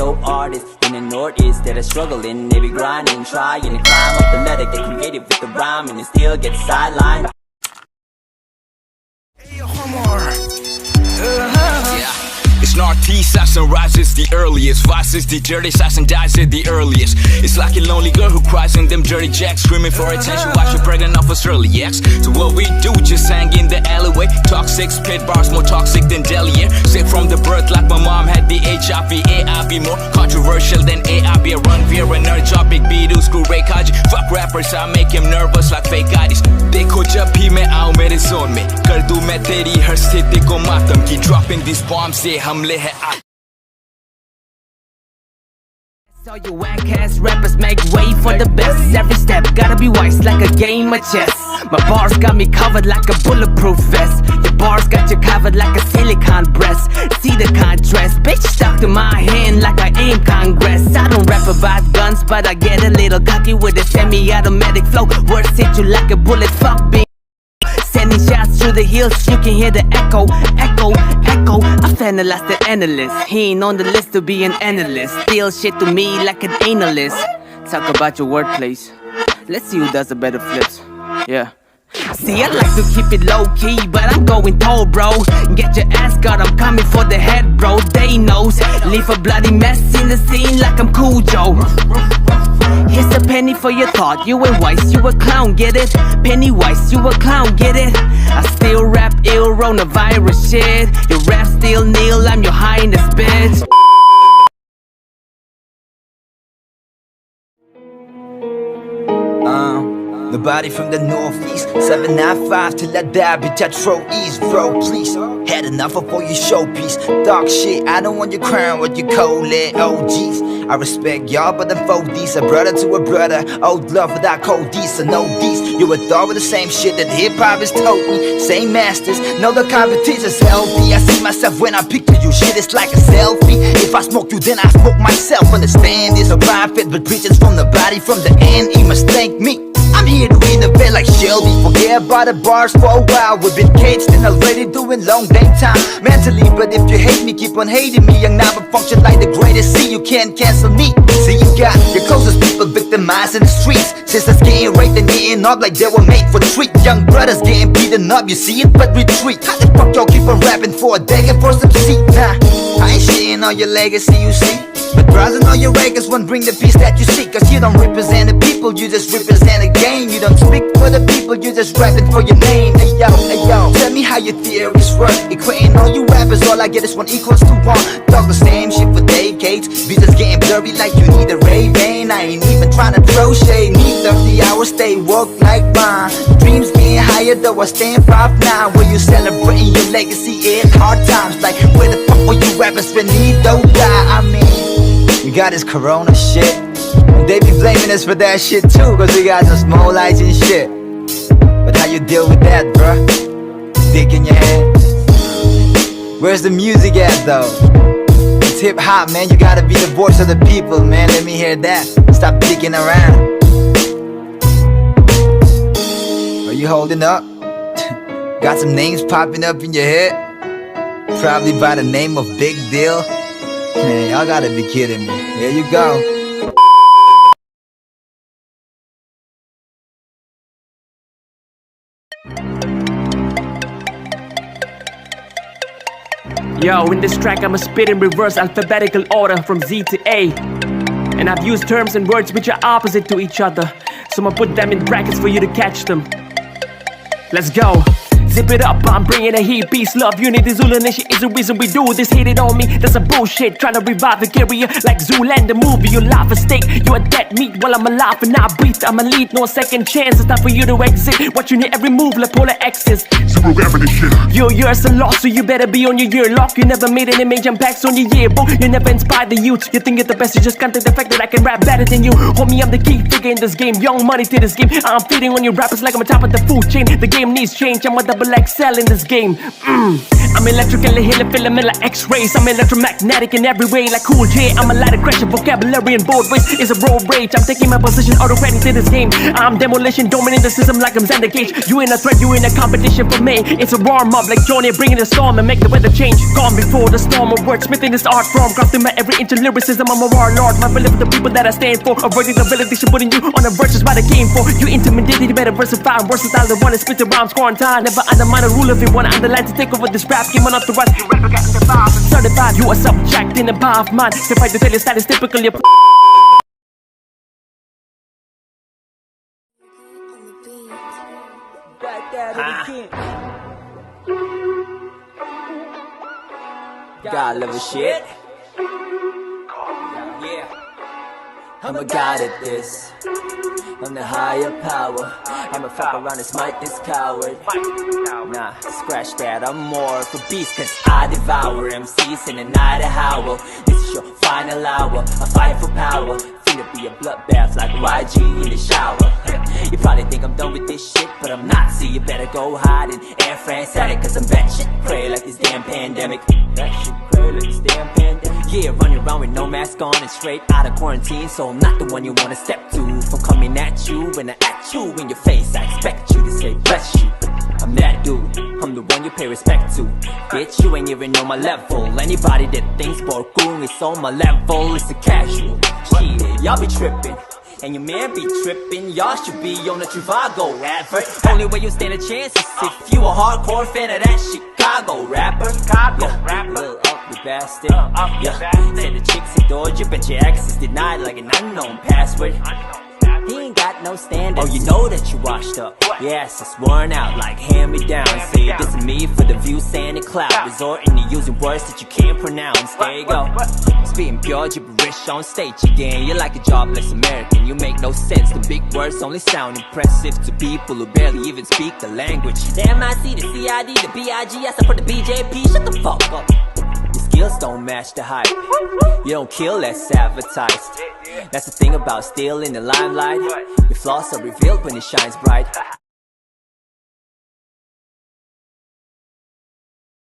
dope artists in the Northeast that are struggling. They be grinding, trying to climb up the ladder, get creative with the rhyme, and still get sidelined. It's Northeast, as sunrise is the earliest. Vice is the dirtiest, as and dies is the earliest. It's like a lonely girl who cries in them dirty jacks, screaming for attention while she pregnant off us early ex. So what we do, just hang in the alleyway. Toxic, spit bars more toxic than deli air. Sick from the birth like my mom had the HIV. AIB more controversial than AIB. I run via a nerd job, big B-do, screw Ray Kaji. Fuck rappers, I make him nervous like fake IDs. देखो जब भी मैं आऊँ मेरे zone में, कर दूँ मैं तेरी हर स्थिति को मातम की. Dropping these bombs से हमले है. So you whack ass rappers make way for the best. Every step gotta be wise like a game of chess. My bars got me covered like a bulletproof vest. Your bars got you covered like a silicone breast. See the contrast, bitch stuck to my hand like I aim Congress. I don't rap about guns, but I get a little cocky with a semi-automatic flow. Words hit you like a bullet, fuck being sending shots through the hills, you can hear the echo, echo, echo. I finalized the analyst. He ain't on the list to be an analyst. Steal shit to me like an analyst. Talk about your wordplays. Let's see who does the better flips. Yeah. See, I like to keep it low-key, but I'm going tall, bro. Get your ass cut, I'm coming for the head, bro. They knows. Leave a bloody mess in the scene like I'm Cool Joe. Here's a penny for your thought. You ain't wise, you a clown, get it? Pennywise, you a clown, get it? I still rap ill, coronavirus shit. Your rap still kneel, I'm your highness, bitch. Nobody from the northeast, 795 till I die, bitch I throw east, bro, please. Had enough of all your showpiece, dog shit, I don't want your crown with your cold lit OGs. I respect y'all, but I'm 4Ds, a brother to a brother, old love without cold D's, so no D's. You a dog with the same shit that hip-hop has told me, same masters, know the competition's healthy. I see myself when I picture you, shit is like a selfie. If I smoke you, then I smoke myself, understand this. A prophet, but preachers from the body, from the end, he must thank me. I'm here to innovate like Shelby. Forget about the bars for a while. We've been caged and already doing long damn time mentally. But if you hate me, keep on hating me. Young never function like the greatest. See, you can't cancel me. See, you got your closest people victimized in the streets. Sisters getting raped and getting up like they were made for treat. Young brothers getting beaten up, you see it but retreat. How the fuck y'all keep on rapping for a decade for some seat? Nah, I ain't shitting on your legacy, you see. But browsing all your records won't bring the peace that you seek. Cause you don't represent the people, you just represent a game. You don't speak for the people, you just rapping for your name. Hey yo, tell me how your theories work. Equating all you rappers, all I get is 1 equals to 1. Talk the same shit for decades. Beats getting blurry like you need a Ray-Ban. I ain't even trying to throw shade. Need 30 hours, stay woke like mine. Dreams getting higher though I stand 5'9". Where you celebrating your legacy in hard times. Like where the fuck were you rappers when need don't die? I mean, we got this corona shit, and they be blaming us for that shit too, cause we got some small lights and shit. But how you deal with that, bruh? Dick in your head? Where's the music at though? It's hip hop, man, you gotta be the voice of the people, man. Let me hear that. Stop dicking around. Are you holding up? Got some names popping up in your head? Probably by the name of Big Deal. Man, y'all gotta be kidding me. Here you go. Yo, in this track I'ma spit in reverse alphabetical order from Z to A. And I've used terms and words which are opposite to each other, so I'ma put them in brackets for you to catch them. Let's go. Zip it up, I'm bringing a heat, peace, love, unity, Zulu nation is the reason we do this. Hate it on me, that's a bullshit. Trying to revive the career like Zoolander movie. You laugh a steak, you a dead meat while I'm alive and I breathe. I'm a lead, no second chance. It's time for you to exit. Watching every move like polar X's. Zero gravity shit. Your year's a loss, so you better be on your year lock. You never made any major impacts on your yearbook. You never inspired the youth. You think you're the best, you just can't take the fact that I can rap better than you. Homie, I'm the key figure in this game. Young money to this game. I'm feeding on your rappers like I'm on top of the food chain. The game needs change. I'm with the double XL in this game. I'm electrically healing, feeling me like X-rays. I'm electromagnetic in every way, like cool J. I'm a lighter crashing vocabulary in both ways. It's a road rage. I'm taking my position, autocratic in this game. I'm demolition, dominating the system like I'm Xander Cage. You ain't a threat, you ain't a competition for me. It's a warm up like Johnny bringing the storm and make the weather change. Gone before the storm of wordsmithing this art form, crafting my every inch of lyricism. I'm a warlord. My belief for the people that I stand for. Avoiding the validation, putting you on the verse is what I came for. You intimidated, you better versify. I'm versatile, the one that spit the rhymes, quarantine. Never undermine a rule if you wanna underline to take over this rap game. I'm not the rush, you rapper getting the vibe. Certified, you are subject in the power of mind. If I to tell you that is typically a Back at it again. God love a shit. Yeah. I'm a god at this. I'm the higher power. I'm a fuck around and smite this coward. Nah, scratch that. I'm more of a beast, cause I devour MCs in the night of howl. This is your final hour. I fight for power. Finna be a bloodbath like YG in the shower. You probably think I'm done with this shit, but I'm not. So you better go hide in Air France at it, cause I'm batshit cray like this damn pandemic. Batshit cray like this damn pandemic. Yeah, running around with no mask on and straight out of quarantine, so I'm not the one you wanna step to. From coming at you and I at you in your face, I expect you to say bless you. I'm that dude, I'm the one you pay respect to. Bitch, you ain't even on my level. Anybody that thinks Borgoon is on my level is a casual. Shit, y'all be tripping, and your man be tripping. Y'all should be on the Trivago advert. Only way you stand a chance is if you a hardcore fan of that Chicago rapper. Little ugly bastard. Said the chicks adored you, but your ex is denied like an unknown password. He ain't got no standards. Oh, you know that you washed up. Yes, it's worn out like hand-me-down. Say this is me for the view, saying the cloud. Resorting to using words that you can't pronounce. There you go. Spitting pure gibberish on stage again. You're like a jobless American. You make no sense. The big words only sound impressive to people who barely even speak the language. The MIC, the CID, the BIG, I support the BJP. Shut the fuck up. Your skills don't match the hype. You don't kill that's advertised. That's the thing about stealing the limelight. Your flaws are revealed when it shines bright.